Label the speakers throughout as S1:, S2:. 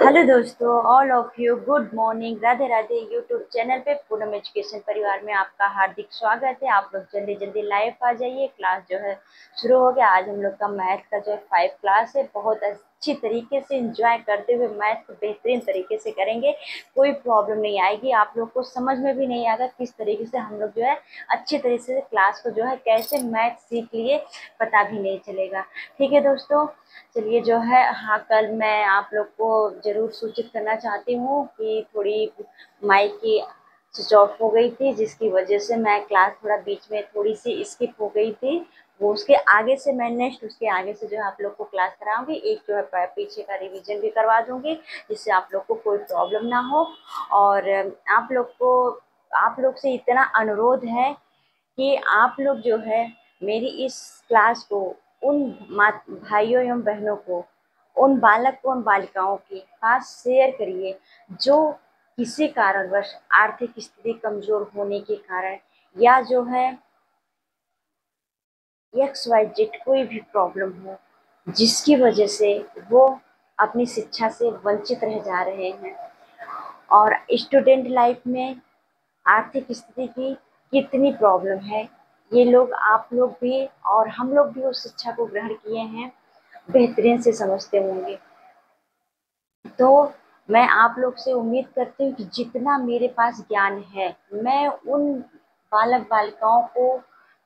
S1: Hello दोस्तों, all of you good morning. Radhe Radhe. YouTube channel पे Poonam education परिवार में आपका हार्दिक स्वागत है। आप लोग जल्दी जल्दी लाइव आ जाइए। क्लास जो है शुरू हो गया। आज हम लोग का मैथ का जो है 5 क्लास है। बहुत अच्छी तरीके से एंजॉय करते हुए मैथ को बेहतरीन तरीके से करेंगे। कोई प्रॉब्लम नहीं आएगी। आप लोग को समझ में भी नहीं आएगा किस तरीके से हम लोग जो है अच्छी तरीके से क्लास को जो है कैसे मैथ सीख लिए, पता भी नहीं चलेगा। ठीक है दोस्तों, चलिए जो है, हाँ, कल मैं आप लोग को जरूर सूचित करना चाहती हूँ कि थोड़ी माइक की स्विच ऑफ हो गई थी, जिसकी वजह से मैं क्लास थोड़ा बीच में थोड़ी सी स्किप हो गई थी। वो उसके आगे से मैं नेक्स्ट उसके आगे से जो है आप लोग को क्लास कराऊंगी। एक जो है पीछे का रिवीजन भी करवा दूंगी, जिससे आप लोग को कोई प्रॉब्लम ना हो। और आप लोग से इतना अनुरोध है कि आप लोग जो है मेरी इस क्लास को उन भाइयों एवं बहनों को, उन बालक एवं बालिकाओं के पास शेयर करिए जो किसी कारणवश आर्थिक स्थिति कमजोर होने के कारण, या जो है एक्स वाई जेड कोई भी प्रॉब्लम हो, जिसकी वजह से वो अपनी शिक्षा से वंचित रह जा रहे हैं। और स्टूडेंट लाइफ में आर्थिक स्थिति की कितनी प्रॉब्लम है, ये लोग, आप लोग भी और हम लोग भी उस शिक्षा को ग्रहण किए हैं, बेहतरीन से समझते होंगे। तो मैं आप लोग से उम्मीद करती हूँ कि जितना मेरे पास ज्ञान है, मैं उन बालक बालिकाओं को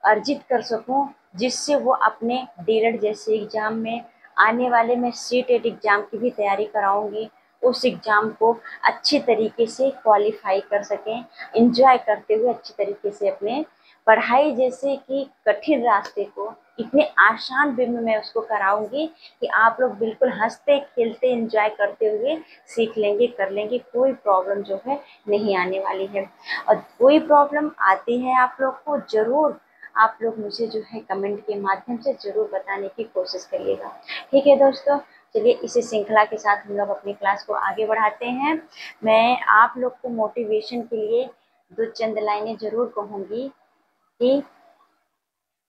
S1: अर्जित कर सकूं, जिससे वो अपने डीएलएड जैसे एग्जाम में, आने वाले में सीटेट एग्जाम की भी तैयारी कराऊंगी, उस एग्जाम को अच्छी तरीके से क्वालिफाई कर सकें, एंजॉय करते हुए अच्छी तरीके से अपने पढ़ाई जैसे कि कठिन रास्ते को इतने आसान वे में मैं उसको कराऊंगी कि आप लोग बिल्कुल हंसते खेलते एंजॉय करते हुए सीख लेंगे, कर लेंगे। कोई प्रॉब्लम जो है नहीं आने वाली है। और कोई प्रॉब्लम आती है आप लोग को, जरूर आप लोग मुझे जो है कमेंट के माध्यम से जरूर बताने की कोशिश करिएगा। ठीक है दोस्तों, चलिए इसी श्रृंखला के साथ हम लोग अपनी क्लास को आगे बढ़ाते हैं। मैं आप लोग को मोटिवेशन के लिए दो चंद लाइनें जरूर कहूंगी कि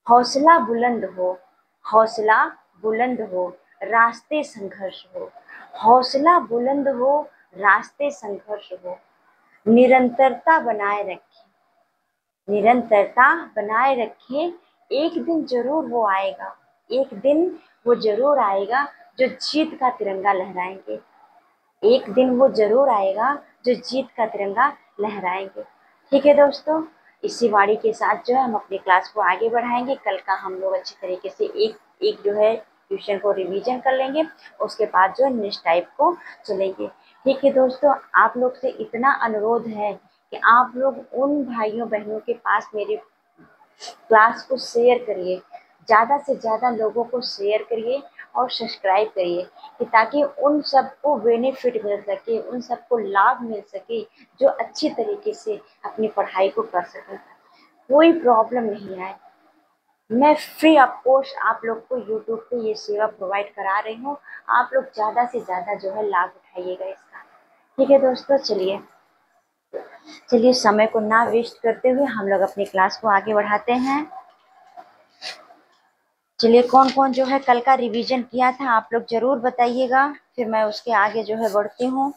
S1: हौसला बुलंद हो, हौसला बुलंद हो, रास्ते संघर्ष हो, हौसला बुलंद हो, रास्ते संघर्ष हो, निरंतरता बनाए रखें, निरंतरता बनाए रखें। एक दिन जरूर वो आएगा, एक दिन वो जरूर आएगा जो जीत का तिरंगा लहराएंगे। एक दिन वो जरूर आएगा जो जीत का तिरंगा लहराएंगे। ठीक है दोस्तों, इसी वाणी के साथ जो है हम अपनी क्लास को आगे बढ़ाएंगे। कल का हम लोग अच्छी तरीके से एक एक जो है ट्यूशन को रिवीजन कर लेंगे, उसके बाद जो है नेक्स्ट टाइप को चलेंगे। ठीक है दोस्तों, आप लोग से इतना अनुरोध है कि आप लोग उन भाइयों बहनों के पास मेरे क्लास को शेयर करिए, ज़्यादा से ज़्यादा लोगों को शेयर करिए और सब्सक्राइब करिए, कि ताकि उन सबको बेनिफिट मिल सके, उन सबको लाभ मिल सके, जो अच्छी तरीके से अपनी पढ़ाई को कर सकें, कोई प्रॉब्लम नहीं आए। मैं फ्री ऑफ कॉस्ट आप लोग को यूट्यूब पे ये सेवा प्रोवाइड करा रही हूँ। आप लोग ज़्यादा से ज़्यादा जो है लाभ उठाइएगा इसका। ठीक है दोस्तों, चलिए चलिए समय को ना वेस्ट करते हुए हम लोग अपनी क्लास को आगे बढ़ाते हैं। चलिए, कौन कौन जो है कल का रिवीजन किया था आप लोग जरूर बताइएगा, फिर मैं उसके आगे जो है बढ़ती हूँ।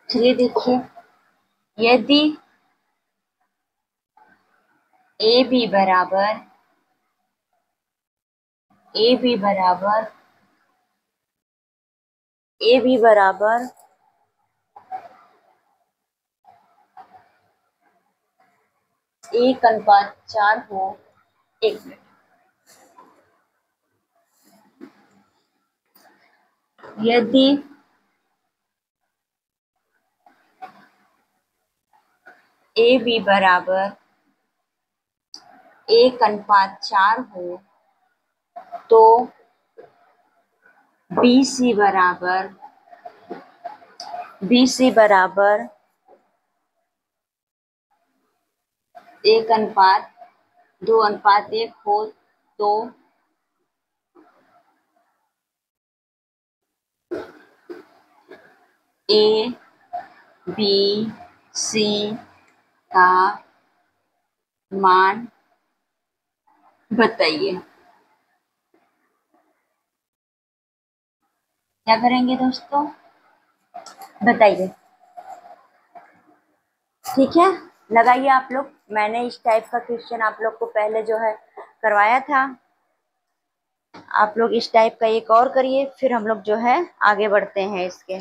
S1: चलिए देखिए, यदि ए बी बराबर ए बी बराबर ए बी बराबर 1:4 हो, एक मिनट, यदि ए बी बराबर 1:4 हो तो BC बराबर 1:2:1 हो तो ABC का मान बताइए। क्या करेंगे दोस्तों, बताइए। ठीक है, लगाइए आप लोग। मैंने इस टाइप का क्वेश्चन आप लोग को पहले जो है करवाया था। आप लोग इस टाइप का एक और करिए, फिर हम लोग जो है आगे बढ़ते हैं इसके,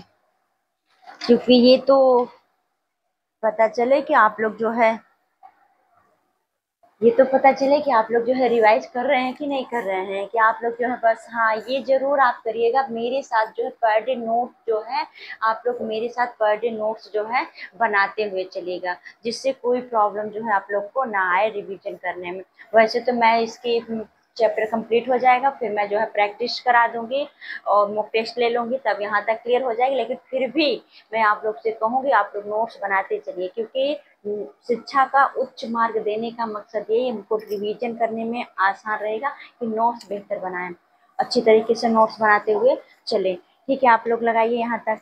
S1: क्योंकि ये तो पता चले कि आप लोग जो है ये तो पता चले कि आप लोग जो है रिवाइज कर रहे हैं कि नहीं कर रहे हैं, कि आप लोग जो है बस, हाँ ये जरूर आप करिएगा मेरे साथ जो है पर डे नोट जो है, आप लोग मेरे साथ पर डे नोट्स जो है बनाते हुए चलिएगा, जिससे कोई प्रॉब्लम जो है आप लोग को ना आए रिवीजन करने में। वैसे तो मैं इसकी चैप्टर कंप्लीट हो जाएगा, फिर मैं जो है प्रैक्टिस करा दूंगी और मॉक टेस्ट ले लूंगी, तब यहाँ तक क्लियर हो जाएगी। लेकिन फिर भी मैं आप लोग से कहूँगी आप लोग नोट्स बनाते चलिए, क्योंकि शिक्षा का उच्च मार्ग देने का मकसद ये हमको रिवीजन करने में आसान रहेगा कि नोट्स बेहतर बनाएं, अच्छी तरीके से नोट्स बनाते हुए चले। ठीक है, आप लोग लगाइए यहाँ तक।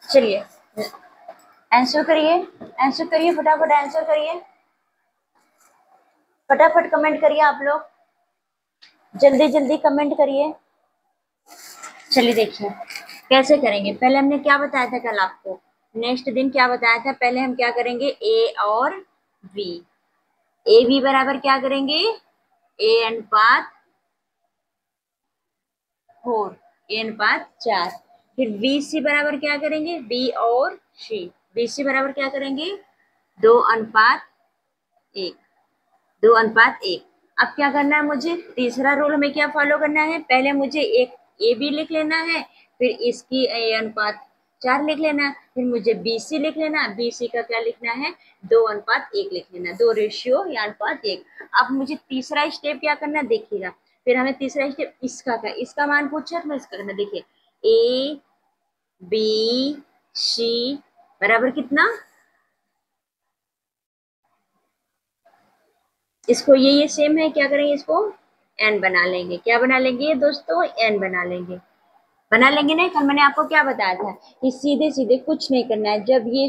S1: चलिए आंसर करिए, आंसर करिए, फटाफट आंसर करिए, फटाफट कमेंट करिए आप लोग, जल्दी जल्दी कमेंट करिए। चलिए देखिए कैसे करेंगे। पहले हमने क्या बताया था कल आपको, नेक्स्ट दिन क्या बताया था, पहले हम क्या करेंगे ए और बी। ए बी बराबर क्या करेंगे, ए अनुपात 4, ए अनुपात 4। फिर बी सी बराबर क्या करेंगे, बी और सी, बी सी बराबर क्या करेंगे, 2:1, 2:1। अब क्या करना है मुझे, तीसरा रूल हमें क्या फॉलो करना है, पहले मुझे एक ए बी लिख लेना है, फिर इसकी ए अनुपात 4 लिख लेना, फिर मुझे बी सी लिख लेना, बी सी का क्या लिखना है, 2:1 लिख लेना, 2 रेशियो या अनुपात 1। अब मुझे तीसरा स्टेप क्या करना है देखिएगा, फिर हमें तीसरा स्टेप इसका मान पूछा तो मैं इसका करना, देखिए ए बी सी बराबर कितना, इसको ये सेम है, क्या करेंगे इसको एन बना लेंगे। क्या बना लेंगे दोस्तों, एन बना लेंगे, बना लेंगे ना। कल मैंने आपको क्या बताया था कि सीधे सीधे कुछ नहीं करना है, जब ये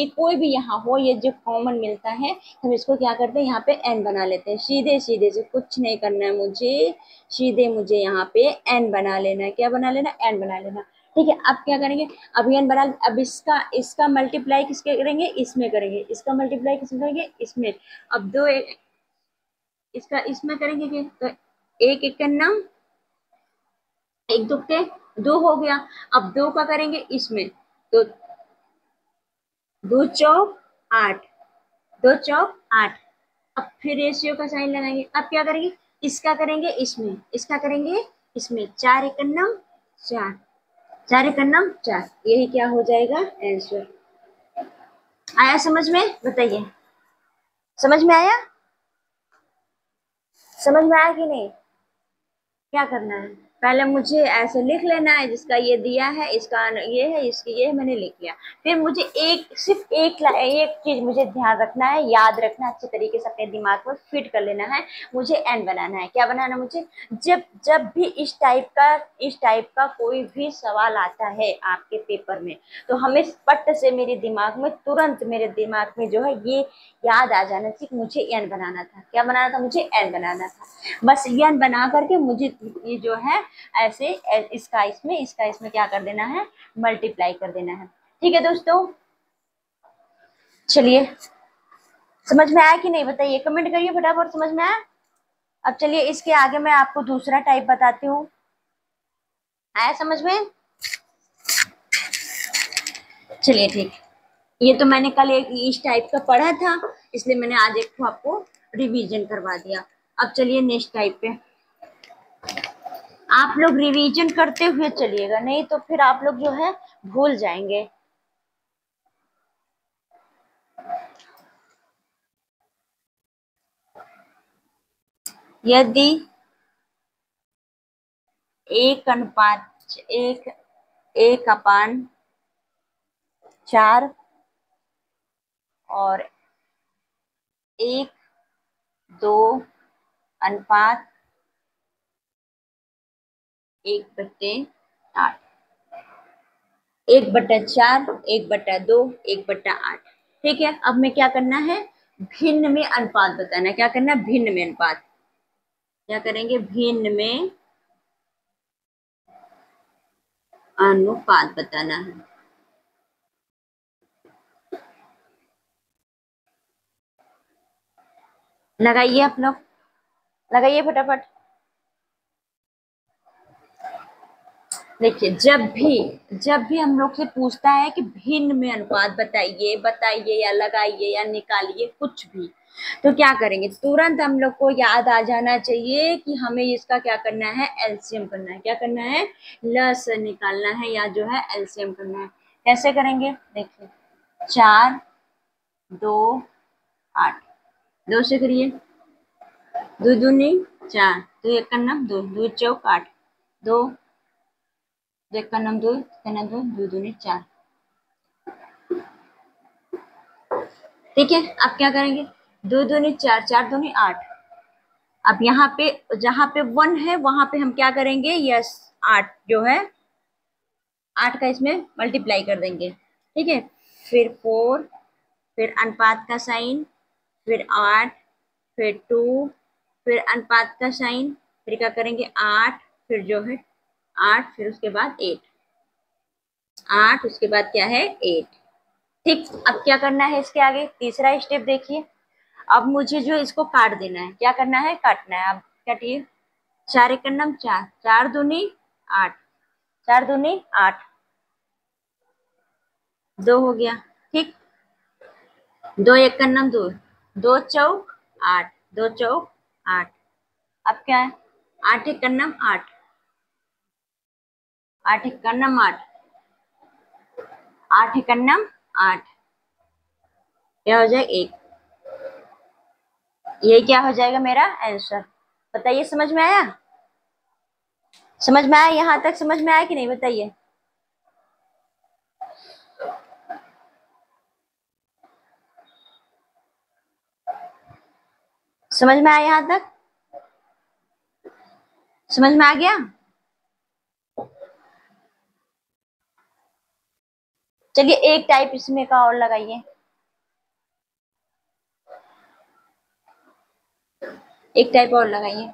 S1: कोई भी यहाँ हो, ये जो कॉमन मिलता है हम इसको क्या करते हैं, यहाँ पे एन बना लेते हैं। सीधे सीधे से कुछ नहीं करना है मुझे, सीधे मुझे यहाँ पे एन बना लेना है। क्या बना लेना, एन बना लेना। ठीक है, अब क्या करेंगे, अब एन बना, अब इसका इसका मल्टीप्लाई किसके करेंगे, इसमें करेंगे, इसका मल्टीप्लाई किसमें करेंगे, इसमें। अब दो इसका इसमें करेंगे कि तो एक एक करना, एक दुक्ते दो हो गया। अब दो का करेंगे इसमें, तो 2 चौक 8, 2 चौक 8। अब फिर रेशियो का साइन लगाएंगे। अब क्या करेंगे, इसका करेंगे इसमें, इसका करेंगे इसमें, 4 1 9 4, 4 1 9 4, यही क्या हो जाएगा आंसर। आया समझ में, बताइए समझ में आया, समझ में आया कि नहीं। क्या करना है, पहले मुझे ऐसे लिख लेना है, जिसका ये दिया है, इसका ये है, इसकी ये है, मैंने लिख लिया। फिर मुझे सिर्फ एक चीज मुझे ध्यान रखना है, याद रखना, अच्छे तरीके से अपने दिमाग में फिट कर लेना है। मुझे एन बनाना है। क्या बनाना मुझे, जब जब भी इस टाइप का कोई भी सवाल आता है आपके पेपर में, तो हमें पट से मेरे दिमाग में, तुरंत मेरे दिमाग में जो है ये याद आ जाना चाहिए, मुझे एन बनाना था। क्या बनाना था, मुझे एन बनाना था। बस एन बना करके मुझे ये जो है ऐसे इसका इसमें क्या कर देना है, मल्टीप्लाई कर देना है। ठीक है दोस्तों, चलिए, समझ में आया कि नहीं बताइए, कमेंट करिए फटाफट, समझ में आया। अब चलिए इसके आगे मैं आपको दूसरा टाइप बताती हूँ। आया समझ में? चलिए ठीक। ये तो मैंने कल एक इस टाइप का पढ़ा था, इसलिए मैंने आज एक को आपको रिवीजन करवा दिया। अब चलिए नेक्स्ट टाइप पे। आप लोग रिवीजन करते हुए चलिएगा, नहीं तो फिर आप लोग जो है भूल जाएंगे। यदि एक अनुपात एक 1/4 और 1/2 1/8, 1/4, 1/2, 1/8। ठीक है, अब मैं क्या करना है, भिन्न में अनुपात बताना है। क्या करना है, भिन्न में अनुपात। क्या करेंगे, भिन्न में अनुपात बताना है। लगाइए आप लोग, लगाइए फटाफट। देखिए, जब भी हम लोग से पूछता है कि भिन्न में अनुपात बताइए, बताइए या लगाइए या निकालिए कुछ भी, तो क्या करेंगे, तुरंत हम लोग को याद आ जाना चाहिए कि हमें इसका क्या करना है, एलसीएम करना है। क्या करना है, लस निकालना है या जो है एलसीएम करना है। कैसे करेंगे, देखिए 4, 2, 8, 2 से करिए, 2 दूनी 4, 2 एक का नाम 2, 2 चौक 8, 2 एक का नाम 2, का नाम 2, 2 दूनी 4। ठीक है, अब क्या करेंगे, 2 दूनी 4, 4 दूनी 8। अब यहाँ पे जहाँ पे 1 है वहां पे हम क्या करेंगे, यस 8 जो है 8 का इसमें मल्टीप्लाई कर देंगे। ठीक है, फिर 4, फिर अनुपात का साइन, फिर 8, फिर 2, फिर अनुपात का साइन, फिर क्या करेंगे 8, फिर जो है 8, फिर उसके बाद 8, 8 उसके बाद क्या है 8। ठीक, अब क्या करना है इसके आगे, तीसरा स्टेप देखिए। अब मुझे जो इसको काट देना है, क्या करना है, काटना है। अब काटिए, 4 एक का नाम 4, 4 दूनी 8, 4 दूनी 8, 2 हो गया। ठीक, 2 एक का नाम 2, 2 चौक 8, 2 चौक 8। अब क्या है, 8 एक का नाम 8, 8 एक का नाम 8, 8 एक का नाम 8, क्या हो जाएगा 1। ये क्या हो जाएगा मेरा आंसर। बताइए, समझ में आया, समझ में आया, यहाँ तक समझ में आया कि नहीं बताइए। समझ में आया यहाँ तक, समझ में आ गया। चलिए एक टाइप इसमें का और लगाइए, एक टाइप और लगाइए।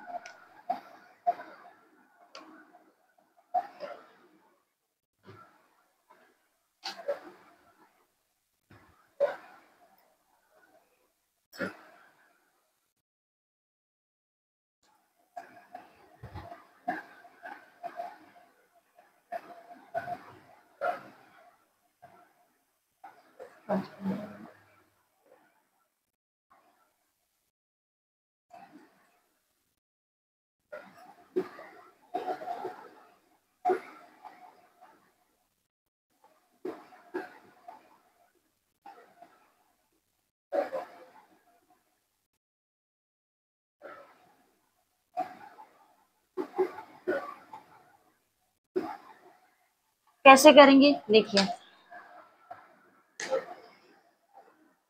S1: कैसे करेंगे, देखिए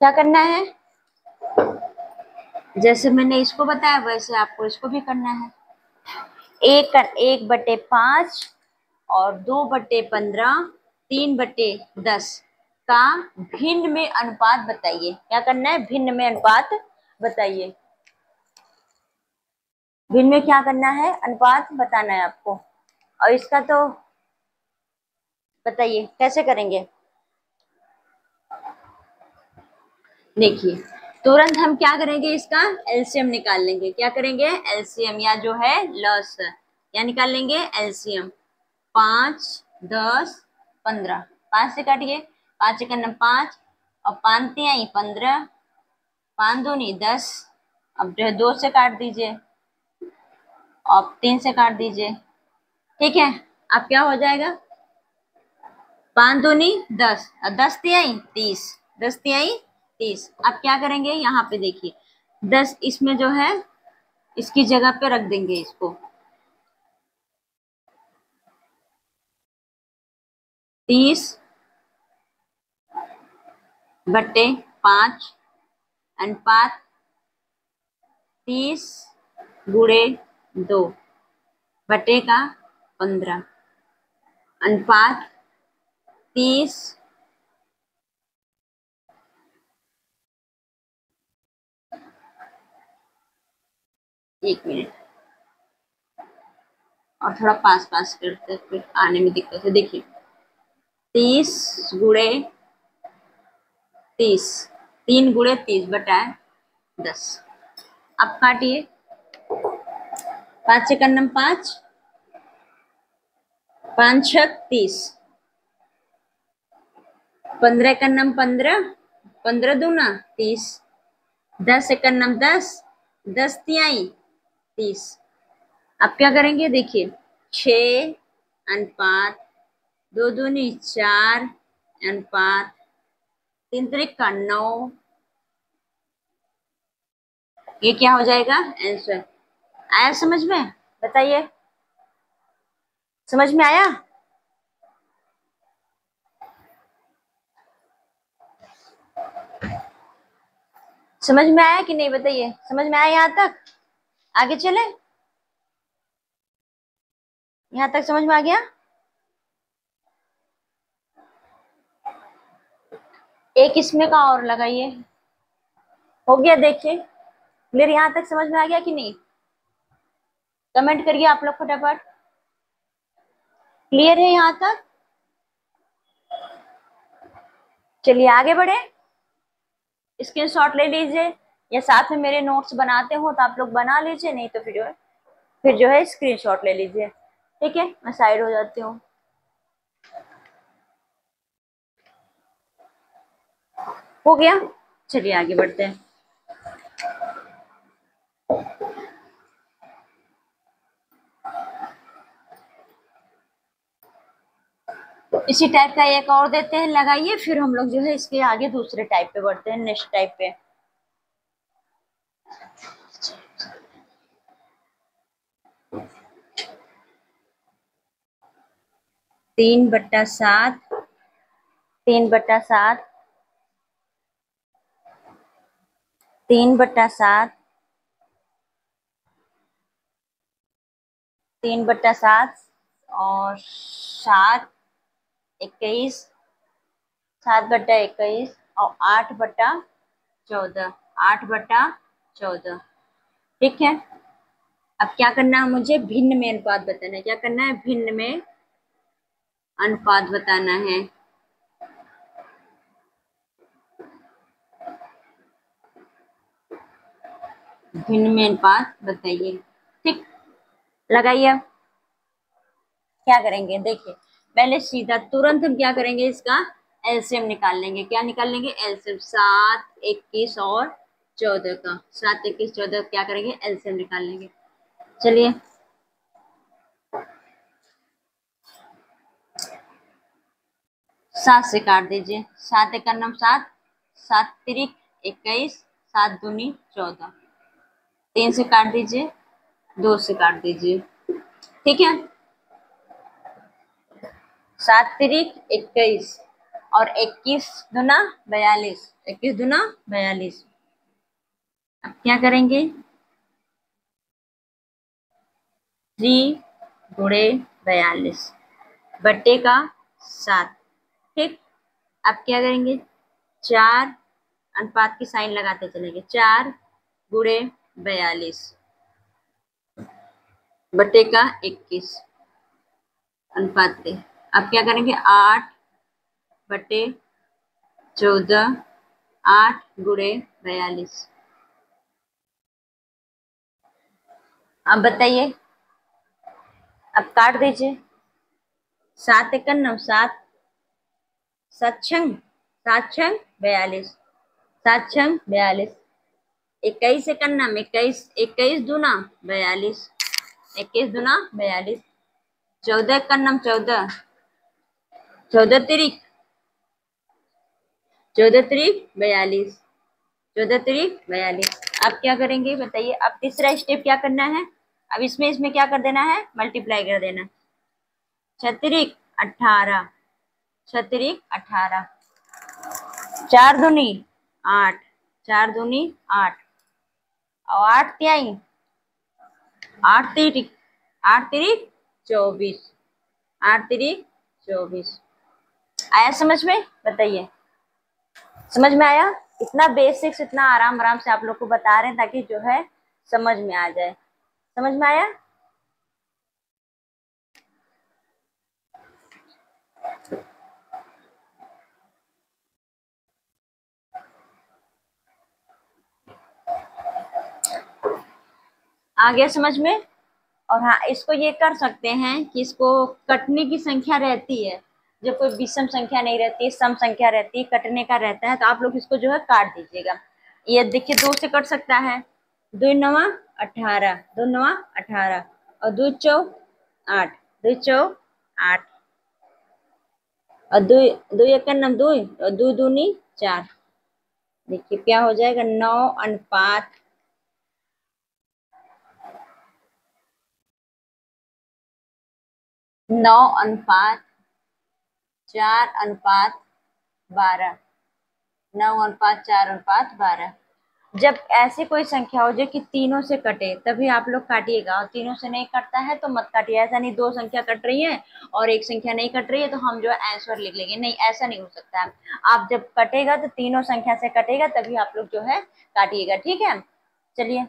S1: क्या करना है, जैसे मैंने इसको बताया वैसे आपको इसको भी करना है। 1/5 और 2/15, 3/10 का भिन्न में अनुपात बताइए। क्या करना है, भिन्न में अनुपात बताइए। भिन्न में क्या करना है, अनुपात बताना है आपको। और इसका तो बताइए कैसे करेंगे। देखिए तुरंत हम क्या करेंगे, इसका एलसीएम निकाल लेंगे। क्या करेंगे, एलसीएम या जो है लस, क्या निकाल लेंगे, एलसीएम। 5, 10, 15, 5 से काटिए, 5 एक 5 और 5 तिहाई 15, 5 दूनी 10। अब जो है 2 से काट दीजिए और 3 से काट दीजिए। ठीक है, अब क्या हो जाएगा, 5 दूनी 10 और 10 तिहाई 30, 10 तिहाई 30। अब क्या करेंगे, यहाँ पे देखिए 10 इसमें जो है इसकी जगह पे रख देंगे इसको। 30/5 अनुपात 30/2 अनुपात 30। एक मिनट और थोड़ा पास पास करते फिर आने में दिक्कत है। देखिए 30 × 30, 3 × 30/10। अब काटिए, 5 एक 5, 5 छक 30, 15 एक 15, 15 दूना 30, 10 एक 10, 10 तिहाई 30। अब क्या करेंगे, देखिए 6 अनुपात 2 दूनी 4 अनुपात 3 त्रिक 9। ये क्या हो जाएगा, आंसर। आया समझ में, बताइए, समझ में आया। समझ में आया कि नहीं, बताइए, समझ में आया यहाँ तक, आगे चले, यहाँ तक समझ में आ गया। एक इसमें का और लगाइए, हो गया, देखिए क्लियर, यहाँ तक समझ में आ गया कि नहीं, कमेंट करिए आप लोग फटाफट, क्लियर है यहाँ तक। चलिए आगे बढ़े, स्क्रीनशॉट ले लीजिए या साथ में मेरे नोट्स बनाते हो तो आप लोग बना लीजिए, नहीं तो फिर जो है स्क्रीनशॉट ले लीजिए। ठीक है, मैं साइड हो जाती हूँ। हो गया, चलिए आगे बढ़ते हैं। इसी टाइप का एक और देते हैं, लगाइए, फिर हम लोग जो है इसके आगे दूसरे टाइप पे बढ़ते हैं, नेक्स्ट टाइप पे। तीन बट्टा सात, 3/7, 3/7, 3/7 और 7/21, 7/21 और 8/14, 8/14। ठीक है, अब क्या करना है, मुझे भिन्न में अनुपात बताना है। क्या करना है, भिन्न में अनुपात बताना है। भिन्न में अनुपात बताइए। ठीक, लगाइए। क्या करेंगे, देखिए पहले सीधा तुरंत हम क्या करेंगे, इसका एलसीएम निकाल लेंगे। क्या निकाल लेंगे, एलसीएम। 7, 21 और 14 का, 7, 21, 14 क्या करेंगे, एलसीएम निकाल लेंगे। चलिए 7 से काट दीजिए, 7 एक 7, 7 तिरिक 21, 7 दूनी 14, 3 से काट दीजिए, 2 से काट दीजिए। ठीक है, 7 तिरिक 21 और 21 दूना 42, 21 दूना 42। अब क्या करेंगे, 3 × 42 ठीक। अब क्या करेंगे, 4 अनुपात की साइन लगाते चलेंगे, 4 × 42 अनुपात पे। अब क्या करेंगे, 8/14 8 गुणे 42। अब बताइए, अब काट दीजिए। 7 एकड़ 9, 7 7 छंग 7 छंग 42, 7 छंग 42। 21 एकड़ नाम 21, 21 दूना 42, 21 दूना 42। 14 एकड़ नाम 14, 14 तिरिक 14 तिरिक 42, 14 तिरिक 42। अब क्या करेंगे बताइए। अब तीसरा स्टेप क्या करना है, अब इसमें इसमें क्या कर देना है, मल्टीप्लाई कर देना। 6 18, 6 18, 4 दूनी 8, 4 दूनी 8, और 8 त्याई 8 तिरिक 8 तिरिक 24, 8 तिरिक 24। आया समझ में, बताइए समझ में आया। इतना बेसिक्स, इतना आराम आराम से आप लोग को बता रहे हैं ताकि जो है समझ में आ जाए। समझ में आया। आ गया समझ में। और हाँ, इसको ये कर सकते हैं कि इसको कटने की संख्या रहती है, जब कोई विषम संख्या नहीं रहती, सम संख्या रहती, कटने का रहता है, तो आप लोग इसको जो है काट दीजिएगा। ये देखिए 2 से कट सकता है। 2 9 18, 2 9 18, और 2 चौ 8, 2 चौ 8, और 2 2 एक 2, और 2 दूनी 4। देखिए क्या हो जाएगा, 9 अनुपात 9 अनुपात 4 अनुपात 12, 9 अनुपात 4 अनुपात 12। जब ऐसी कोई संख्या हो जो कि तीनों से कटे तभी आप लोग काटिएगा, और तीनों से नहीं कटता है तो मत काटिए। ऐसा नहीं 2 संख्या कट रही है और एक संख्या नहीं कट रही है तो हम जो है आंसर लिख लेंगे, नहीं ऐसा नहीं हो सकता है। आप जब कटेगा तो तीनों संख्या से कटेगा तभी आप लोग जो है काटिएगा, ठीक है। चलिए,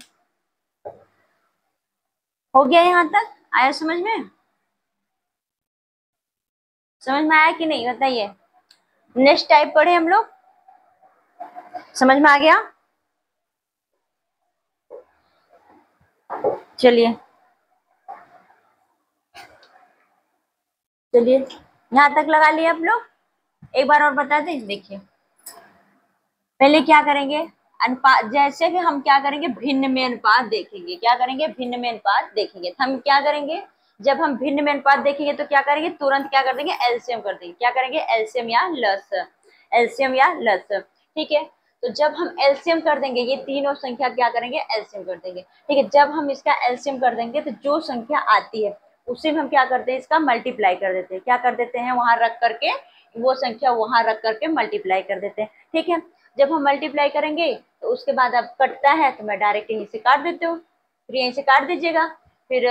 S1: हो गया यहाँ तक, आया समझ में, समझ में आया कि नहीं बताइए। नेक्स्ट टाइप पढ़े हम लोग, समझ में आ गया। चलिए चलिए, यहाँ तक लगा लिया आप लोग। एक बार और बता दें, देखिए पहले क्या करेंगे, अनुपात, जैसे भी हम क्या करेंगे, भिन्न में अनुपात देखेंगे। क्या करेंगे, भिन्न में अनुपात देखेंगे। तो हम क्या करेंगे, जब हम भिन्न में अनुपात देखेंगे तो क्या करेंगे, तुरंत क्या कर देंगे, एलसीएम कर देंगे। क्या करेंगे, एलसीएम या लस, एलसीएम या लस, ठीक है। तो जब हम एलसीएम कर देंगे, ये तीनों संख्या क्या करेंगे, एलसीएम कर देंगे, ठीक है। जब हम इसका एलसीएम कर देंगे तो जो संख्या आती है उसी में हम क्या करते हैं, इसका मल्टीप्लाई कर देते हैं। क्या कर देते हैं, वहां रख करके, वो संख्या वहां रख करके मल्टीप्लाई कर देते हैं, ठीक है। जब हम मल्टीप्लाई करेंगे तो उसके बाद अब कटता है तो मैं डायरेक्ट यहीं से काट देती हूँ, फिर यहीं से काट दीजिएगा। फिर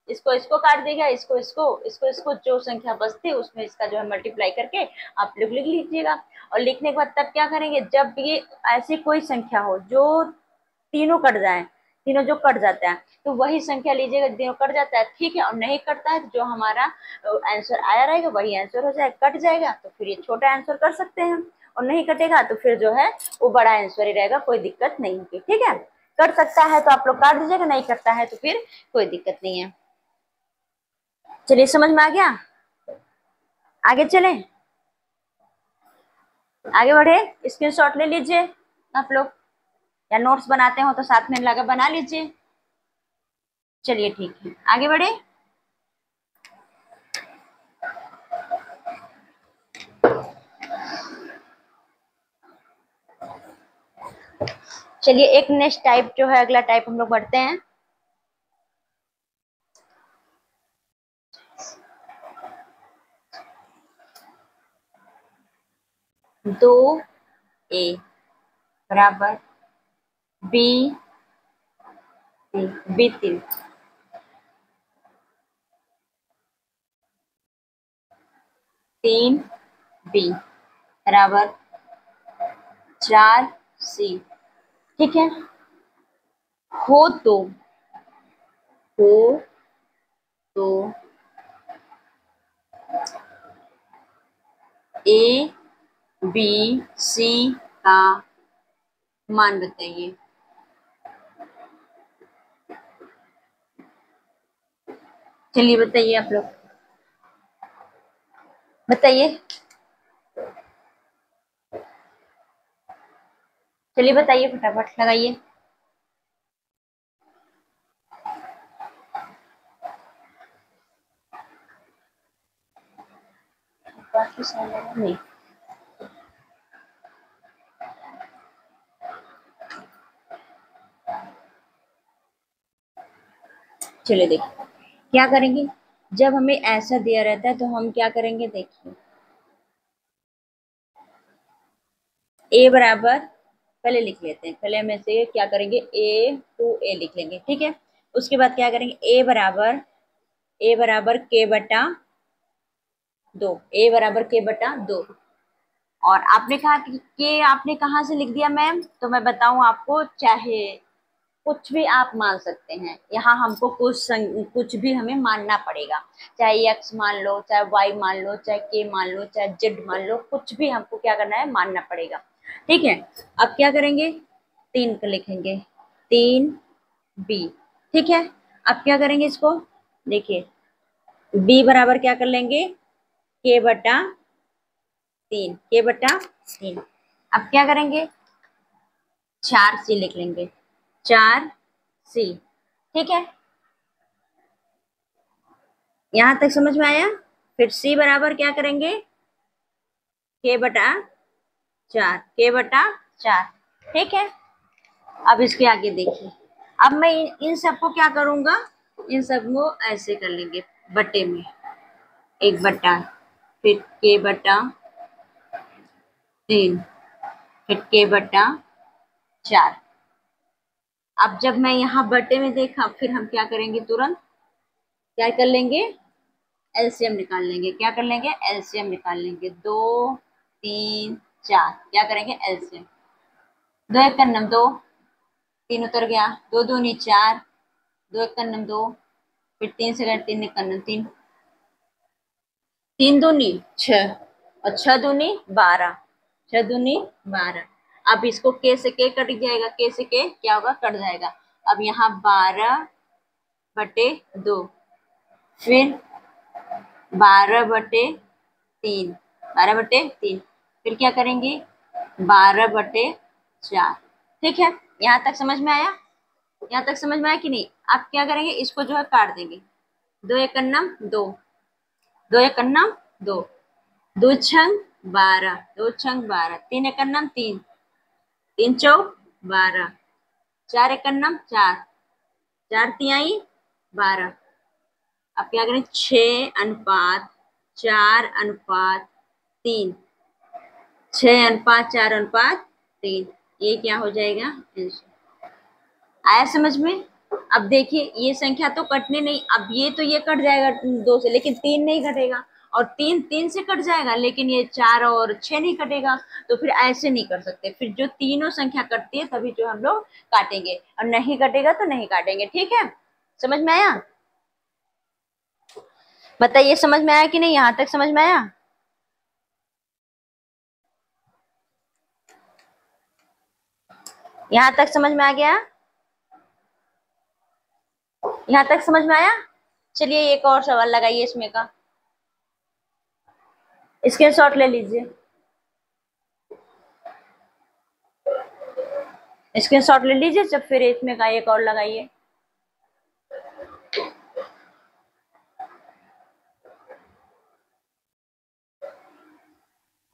S1: इसको इसको काट देगा, इसको इसको इसको इसको, जो संख्या बचती है उसमें इसका जो है मल्टीप्लाई करके आप लोग लिख लीजिएगा। और लिखने के बाद तब क्या करेंगे, जब ये ऐसी कोई संख्या हो जो तीनों कट जाए, तीनों जो कट जाता है तो वही संख्या लीजिएगा, तीनों कट जाता है, ठीक है। और नहीं कटता है तो जो हमारा आंसर आया रहेगा वही आंसर हो जाएगा। कट जाएगा तो फिर ये छोटा आंसर कर सकते हैं, और नहीं कटेगा तो फिर जो है वो बड़ा आंसर ही रहेगा, कोई दिक्कत नहीं होगी, ठीक है। कट सकता है तो आप लोग काट दीजिएगा, नहीं कटता है तो फिर कोई दिक्कत नहीं है। चलिए समझ में आ गया, आगे चले, आगे बढ़े। स्क्रीनशॉट ले लीजिए आप लोग, या नोट्स बनाते हो तो साथ में लगा बना लीजिए। चलिए ठीक है, आगे बढ़े। चलिए एक नेक्स्ट टाइप जो है, अगला टाइप हम लोग बढ़ते हैं। 2a बराबर बी बी 3, 3b बराबर 4c, ठीक है। हो तो हो तो ए बी सी का मान बताइए। चलिए बताइए आप लोग, बताइए, चलिए बताइए, फटाफट लगाइए। नहीं, चलिए देखिए क्या करेंगे। जब हमें ऐसा दिया रहता है तो हम क्या करेंगे, देखिए ए बराबर, पहले लिख लेते हैं, पहले हम ऐसे क्या करेंगे, ए टू ए लिख लेंगे, ठीक है। उसके बाद क्या करेंगे, ए बराबर के बटा दो, ए बराबर के बटा दो। और आपने कहा कि के आपने कहाँ से लिख दिया मैम, तो मैं बताऊं आपको, चाहे कुछ भी आप मान सकते हैं, यहाँ हमको कुछ भी हमें मानना पड़ेगा। चाहे एक्स मान लो, चाहे वाई मान लो, चाहे के मान लो, चाहे जेड मान लो, कुछ भी हमको क्या करना है, मानना पड़ेगा, ठीक है। अब क्या करेंगे, तीन को लिखेंगे, तीन बी, ठीक है। अब क्या करेंगे इसको, देखिए बी बराबर क्या कर लेंगे, के बटा तीन, के बटा तीन। अब क्या करेंगे, चार सी लिख लेंगे, चार सी, ठीक है। यहां तक समझ में आया। फिर सी बराबर क्या करेंगे, के बटा चार, के बटा चार, ठीक है। अब इसके आगे देखिए, अब मैं इन सबको क्या करूंगा, इन सबको ऐसे कर लेंगे बटे में, एक बटा, फिर के बटा तीन, फिर के बटा चार। अब जब मैं यहाँ बटे में देखा, फिर हम क्या करेंगे, तुरंत क्या कर लेंगे, एलसीएम निकाल लेंगे, क्या कर लेंगे, एलसीएम निकाल लेंगे, दो तीन चार, क्या करेंगे एलसीएम, दो एक कन्नम दो, तीन उतर गया, दो दूनी चार, दो एक कन्नम दो, फिर तीन से गए तीन एक कन्नम तीन, तीन दूनी छह, और छह दूनी बारह, छह दूनी बारह। अब इसको के से के कट जाएगा, के से के क्या होगा, कट जाएगा। अब यहाँ बारह बटे दो, फिर बारह बटे तीन, बारह बटे तीन, फिर क्या करेंगे, बारह बटे चार, ठीक है। यहाँ तक समझ में आया, यहाँ तक समझ में आया कि नहीं। आप क्या करेंगे, इसको जो है काट देंगे, दो एक अन्नम दो, दो एक अन्नम दो, दो छंग बारह, दो छंग बारह, तीन एक अन्नम तीन, तीन चौक बारह, चार एक अन्नम चार, चार तिहाई बारह। अब क्या करें, छह अनुपात चार अनुपात तीन, छह अनुपात चार अनुपात तीन, ये क्या हो जाएगा, आंसर। आया समझ में। अब देखिए ये संख्या तो कटने नहीं, अब ये तो ये कट जाएगा दो से, लेकिन तीन नहीं कटेगा, और तीन तीन से कट जाएगा, लेकिन ये चार और छह नहीं कटेगा। तो फिर ऐसे नहीं कर सकते, फिर जो तीनों संख्या कटती है तभी जो हम लोग काटेंगे, और नहीं कटेगा तो नहीं काटेंगे, ठीक है। समझ में आया, बताइए समझ में आया कि नहीं, यहाँ तक समझ में आया। यहाँ तक समझ में आ गया, यहाँ तक समझ में आया। चलिए एक और सवाल लगाइए इसमें का, स्क्रीनशॉट ले लीजिए, स्क्रीनशॉट ले लीजिए, जब फिर इसमें का एक और लगाइए।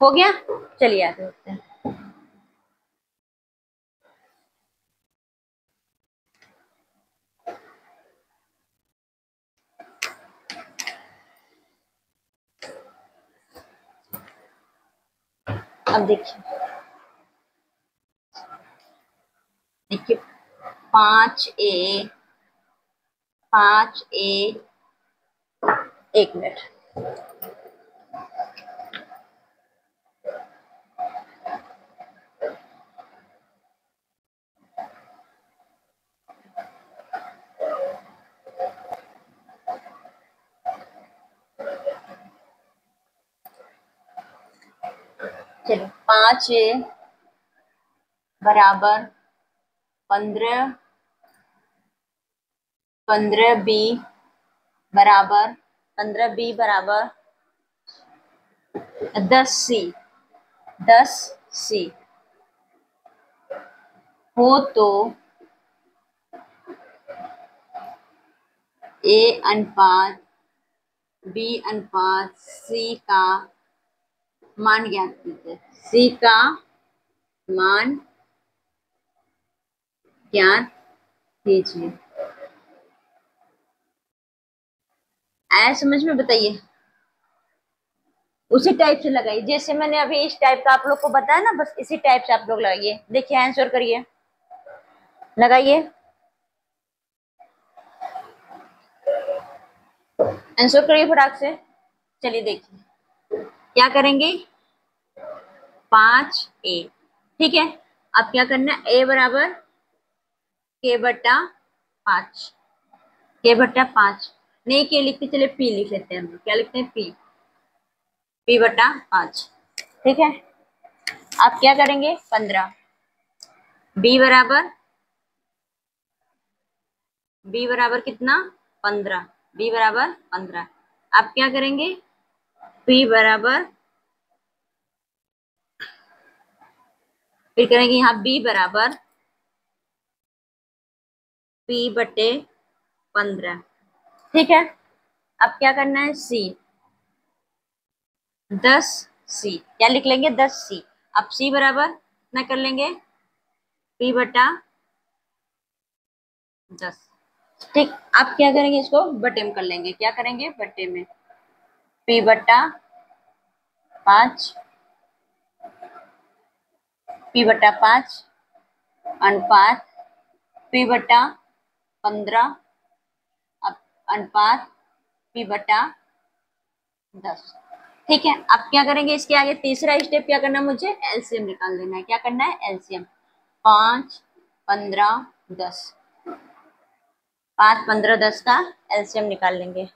S1: हो गया, चलिए आगे होते हैं। अब देखिए, देखिए पांच ए, पांच ए, एक मिनट, चलिए पांच ए बराबर 15, 15b बराबर 15b बराबर 10c, 10c हो तो a अनुपात b अनुपात c का मान ज्ञात कीजिए। c का मान ज्ञात कीजिए। आया समझ में? बताइए। उसी टाइप से लगाइए जैसे मैंने अभी इस टाइप का आप लोग को बताया ना, बस इसी टाइप से आप लोग लगाइए। देखिए आंसर करिए, लगाइए आंसर करिए फटाक से। चलिए देखिए क्या करेंगे, 5a, ठीक है। अब क्या करना है, a बराबर k बट्टा 5, k बट्टा 5 नहीं के लिखते, चले p लिख लेते हैं हम लोग। क्या लिखते हैं, p बट्टा 5, ठीक है। अब क्या करेंगे, 15, b बराबर कितना, 15, b बराबर 15। अब क्या करेंगे, p बराबर, फिर करेंगे यहाँ b बराबर p बटे 15, ठीक है। अब क्या करना है, c 10c, क्या लिख लेंगे, 10c। अब c बराबर कितना कर लेंगे, p बटा 10, ठीक। अब क्या करेंगे, इसको बटे में कर लेंगे। क्या करेंगे, बटे में p बटा 5, p बटा 5 अनुपात p बटा 15 अनुपात p बटा 10, ठीक है। अब क्या करेंगे, इसके आगे तीसरा स्टेप क्या करना है, मुझे एलसीएम निकाल देना है। क्या करना है, एलसीएम। 5, 15, 10, 5, 15, 10 का एलसीएम निकाल लेंगे।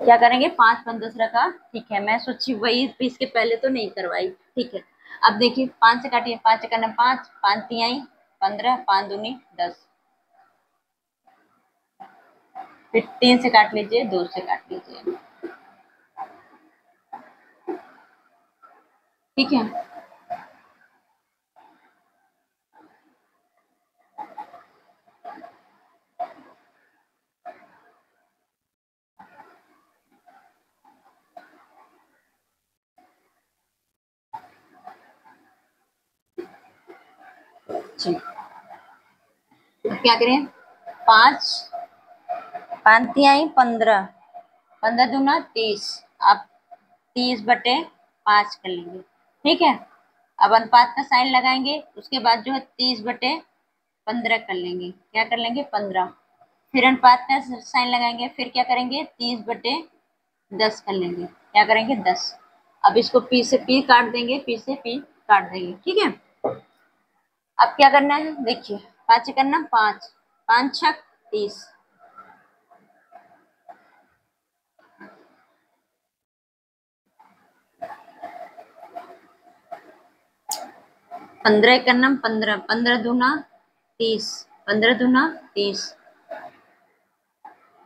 S1: क्या करेंगे, 5, 15 रखा, ठीक है। मैं सोची वही इसके पहले तो नहीं करवाई, ठीक है। अब देखिए 5 से काटिए, 5 से काटना 5, 5 तिहाई 15, 5 दूनी 10, फिर 3 से काट लीजिए, 2 से काट लीजिए, ठीक है। जी अब क्या करें, 5, 5 तिहाई 15, 15 दूना 30, आप 30 बटे 5 कर लेंगे, ठीक है। अब अनुपात का साइन लगाएंगे, उसके बाद जो है 30 बटे 15 कर लेंगे। क्या कर लेंगे, 15, फिर अनुपात का साइन लगाएंगे, फिर क्या करेंगे, 30 बटे 10 कर लेंगे। क्या करेंगे, 10। अब इसको पी से पी काट देंगे, पी से पी काट देंगे, ठीक है। अब क्या करना है, देखिए 5 से करना 5, 5 छक 30, 15 करना 15, 15 दूना 30, 15 दूना 30,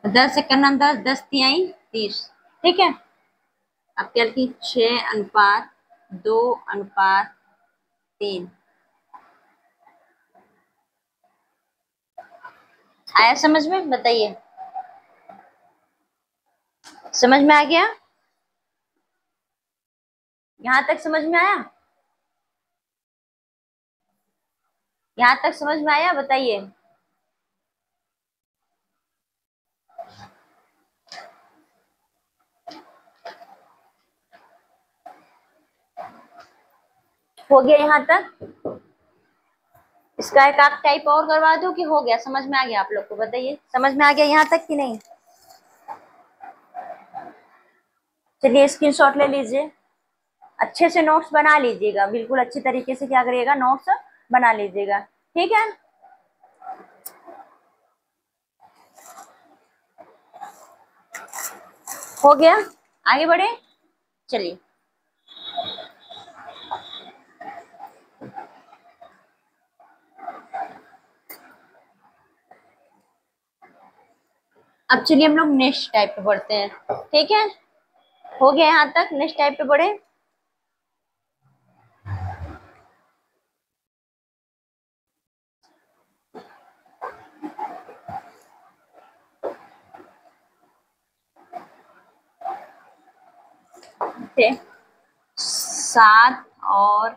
S1: 10 से करना 10, 10 तिहाई 30, ठीक है। अब क्या लिखी, 6 अनुपात 2 अनुपात 3। आया समझ में? बताइए, समझ में आ गया? यहां तक समझ में आया? यहां तक समझ में आया? बताइए। हो गया यहां तक? इसका एक आध टाइप और करवा दूं कि हो गया, समझ में आ गया आप लोग को? बताइए, समझ में आ गया यहाँ तक कि नहीं? चलिए स्क्रीनशॉट ले लीजिए, अच्छे से नोट्स बना लीजिएगा, बिल्कुल अच्छी तरीके से क्या करिएगा, नोट्स बना लीजिएगा, ठीक है। हो गया, आगे बढ़े, चलिए। अब चलिए हम लोग नेक्स्ट टाइप पे बढ़ते हैं, ठीक है। हो गया यहाँ तक, नेक्स्ट टाइप पे बढ़े। थे 7 और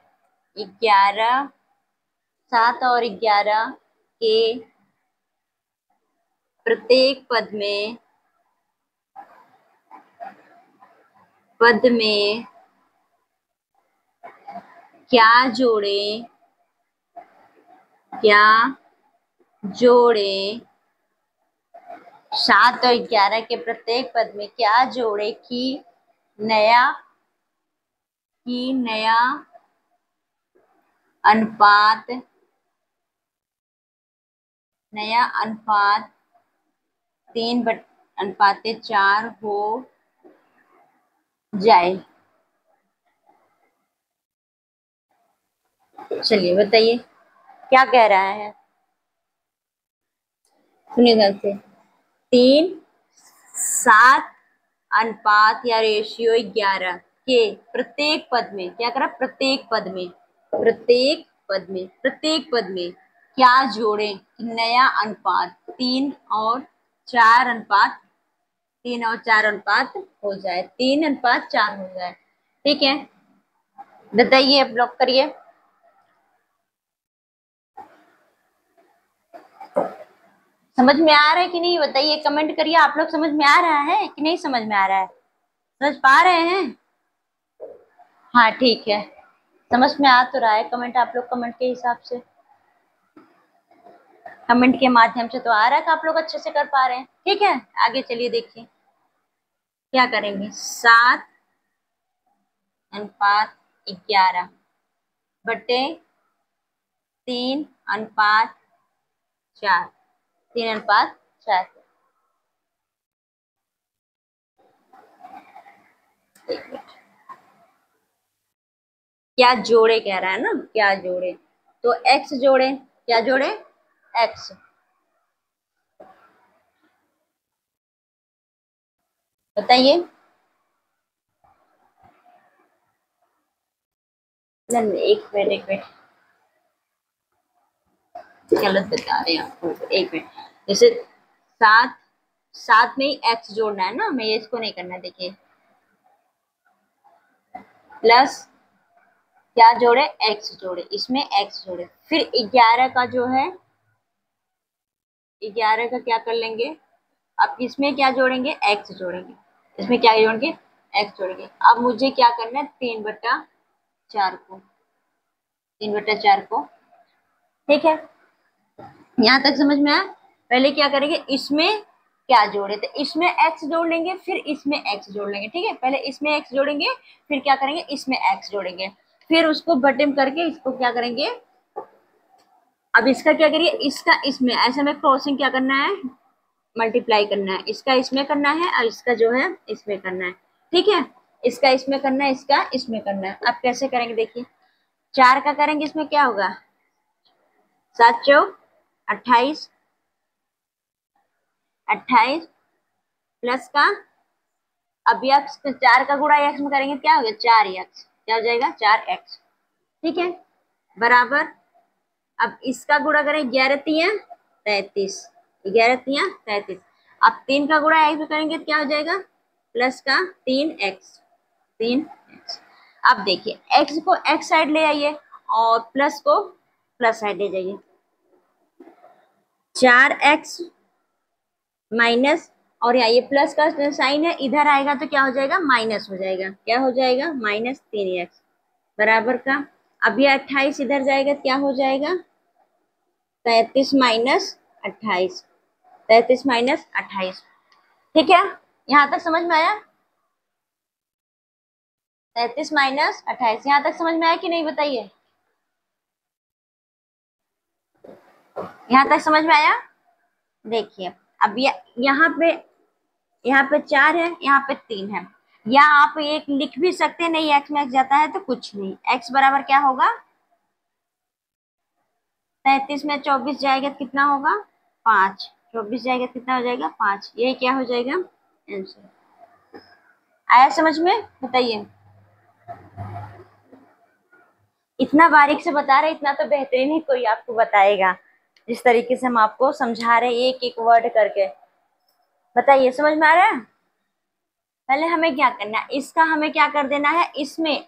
S1: 11, 7 और 11 के प्रत्येक पद में क्या जोड़ें, क्या जोड़ें, 7 और 11 के प्रत्येक पद में क्या जोड़े नया नया अनुपात, नया अनुपात 3/4 हो जाए। चलिए बताइए क्या कह रहा है, सुनिए ध्यान से। 3:7 अनुपात या रेशियो 11 के प्रत्येक पद में क्या करा, प्रत्येक पद में क्या जोड़े नया अनुपात 3 और 4 अनुपात हो जाए, 3:4 हो जाए, ठीक है। बताइए, ब्लॉक करिए। समझ में आ रहा है कि नहीं बताइए, कमेंट करिए। आप लोग समझ में आ रहा है कि नहीं समझ में आ रहा है, समझ पा रहे हैं? हाँ ठीक है, समझ में आ तो रहा है। कमेंट आप लोग कमेंट के हिसाब से, कमेंट के माध्यम से तो आ रहा है कि आप लोग अच्छे से कर पा रहे हैं, ठीक है। आगे चलिए देखिए क्या करेंगे। 7:11 बटे 3:4, 3:4। क्या जोड़े कह रहा है ना, क्या जोड़े, तो x जोड़े, क्या जोड़े, x। बताइए। एक मिनट गलत बता रहे हैं आपको, एक मिनट। जैसे 7, 7 में ही x जोड़ना है ना, मैं ये इसको नहीं करना, देखिए प्लस क्या जोड़े, x जोड़े, इसमें x जोड़े, फिर 11 का जो है 11 का क्या कर लेंगे, अब इसमें क्या जोड़ेंगे, x जोड़ेंगे, इसमें क्या जोड़ेंगे, x जोड़ेंगे। अब मुझे क्या करना है, 3/4 को, 3/4 को, ठीक है। यहाँ तक समझ में आया। पहले क्या करेंगे, इसमें क्या जोड़े, तो इसमें x जोड़ लेंगे, फिर इसमें x जोड़ लेंगे, ठीक है। पहले इसमें x जोड़ेंगे, फिर क्या करेंगे, इसमें x जोड़ेंगे, फिर उसको बटन करके इसको क्या करेंगे, अब इसका क्या करिए, इसका इसमें ऐसे में क्रॉसिंग क्या करना है, मल्टीप्लाई करना है, इसका इसमें करना है और इसका जो है इसमें करना है, ठीक है। इसका इसमें करना है, इसका इसमें करना है। अब कैसे करेंगे देखिए, 4 का करेंगे, इसमें क्या होगा, 7×4 28, 28 प्लस का, अब यक्स 4 का गुणा यक्स में करेंगे क्या हो गया, 4x, क्या हो जाएगा, 4x, ठीक है, बराबर। अब इसका गुणा करें, 11×3 = 33, 11×3 = 33। अब 3 का गुणा x में करेंगे क्या हो जाएगा, प्लस का 3x, 3x। अब देखिए x को x साइड ले आइए और प्लस को प्लस साइड ले जाइए, 4x माइनस, और यहाँ ये प्लस का साइन है, इधर आएगा तो क्या हो जाएगा, माइनस हो जाएगा, क्या हो जाएगा, -3x, बराबर का। अब ये 28 इधर जाएगा, क्या हो जाएगा, 33 - 28, 33 - 28, ठीक है। यहाँ तक समझ में आया, 33 - 28, यहाँ तक समझ में आया कि नहीं बताइए, यहाँ तक समझ में आया। देखिए अब यहाँ पे 4 है, यहाँ पे 3 है, या आप एक लिख भी सकते हैं, नहीं x में x जाता है तो कुछ नहीं, x बराबर क्या होगा, 33 में 24 जाएगा कितना होगा, 5, 24 जाएगा कितना हो जाएगा 5, यही क्या हो जाएगा आंसर। आया समझ में, बताइए। इतना बारीक से बता रहे, इतना तो बेहतरीन ही कोई आपको बताएगा, जिस तरीके से हम आपको समझा रहे हैं एक एक वर्ड करके। बताइए समझ में आ रहा है। पहले हमें क्या करना है, इसका हमें क्या कर देना है, इसमें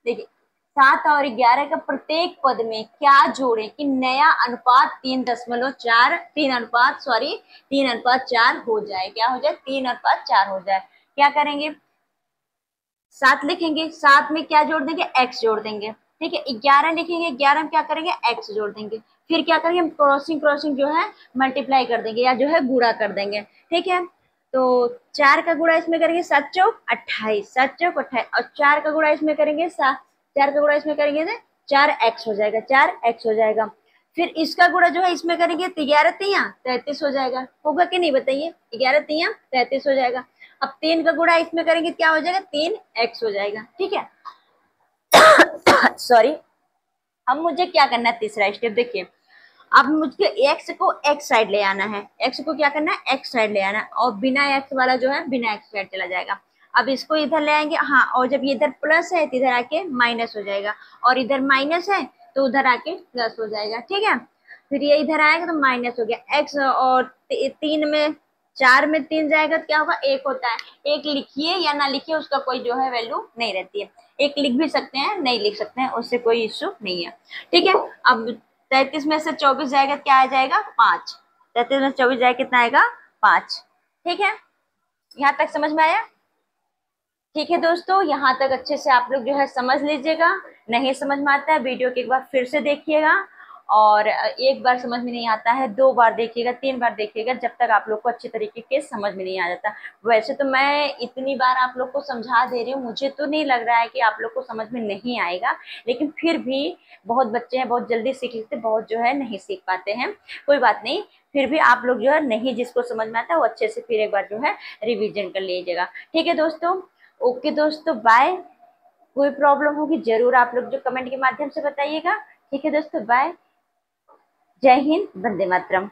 S1: देखिए 7 और 11 का प्रत्येक पद में क्या जोड़े कि नया अनुपात 3.4 3:4 हो जाए। क्या हो जाए, 3:4 हो जाए। क्या करेंगे, 7 लिखेंगे, 7 में क्या जोड़ देंगे, एक्स जोड़ देंगे। ठीक है, 11 लिखेंगे, 11 में क्या करेंगे, एक्स जोड़ देंगे। फिर क्या करेंगे, हम क्रॉसिंग क्रॉसिंग जो है मल्टीप्लाई कर देंगे या जो है गुणा कर देंगे। ठीक है, तो 4 का गुणा इसमें करेंगे 7 चौक 28, 7 चौक 28, और 4 का गुणा इसमें करेंगे 7, 4 का गुणा इसमें करेंगे तो 4x हो जाएगा, 4x हो जाएगा। फिर इसका गुणा जो है इसमें करेंगे तो 11 तिया 33 हो जाएगा। होगा कि नहीं बताइए, 11 तिया 33 हो जाएगा। अब 3 का गुणा इसमें करेंगे क्या हो जाएगा, 3x हो जाएगा। ठीक है, सॉरी। अब मुझे क्या करना है, तीसरा स्टेप देखिए। अब मुझे एक्स को एक्स साइड ले आना है, एक्स को क्या करना है, एक्स साइड ले आना है, और बिना एक्स वाला जो है बिना एक्स साइड चला जाएगा। अब इसको इधर ले आएंगे, हाँ, और जब ये इधर प्लस है तो इधर आके माइनस हो जाएगा, और इधर माइनस है तो उधर आके प्लस हो जाएगा। ठीक है, फिर ये इधर आएगा तो माइनस हो गया एक्स, और 3 में 4 में 3 जाएगा तो क्या होगा, 1 होता है। एक लिखिए या ना लिखिए उसका कोई जो है वैल्यू नहीं रहती है, एक लिख भी सकते हैं नहीं लिख सकते हैं, उससे कोई इश्यू नहीं है। ठीक है, अब 33 में से 24 जाएगा क्या आ जाएगा, 5। 33 में 24 जाएगा कितना आएगा, 5। ठीक है, यहाँ तक समझ में आया। ठीक है दोस्तों, यहाँ तक अच्छे से आप लोग जो है समझ लीजिएगा। नहीं समझ में आता है वीडियो को एक बार फिर से देखिएगा, और एक बार समझ में नहीं आता है 2 बार देखिएगा, 3 बार देखिएगा, जब तक आप लोग को अच्छी तरीके के समझ में नहीं आ जाता। वैसे तो मैं इतनी बार आप लोग को समझा दे रही हूँ, मुझे तो नहीं लग रहा है कि आप लोग को समझ में नहीं आएगा, लेकिन फिर भी बहुत बच्चे हैं बहुत जल्दी सीख लेते, बहुत जो है नहीं सीख पाते हैं। कोई बात नहीं, फिर भी आप लोग जो है नहीं जिसको समझ में आता है वो अच्छे से फिर एक बार जो है रिविजन कर लीजिएगा। ठीक है दोस्तों, ओके दोस्तों, बाय। कोई प्रॉब्लम होगी जरूर आप लोग जो कमेंट के माध्यम से बताइएगा। ठीक है दोस्तों, बाय। जय हिंद, वंदे मातरम।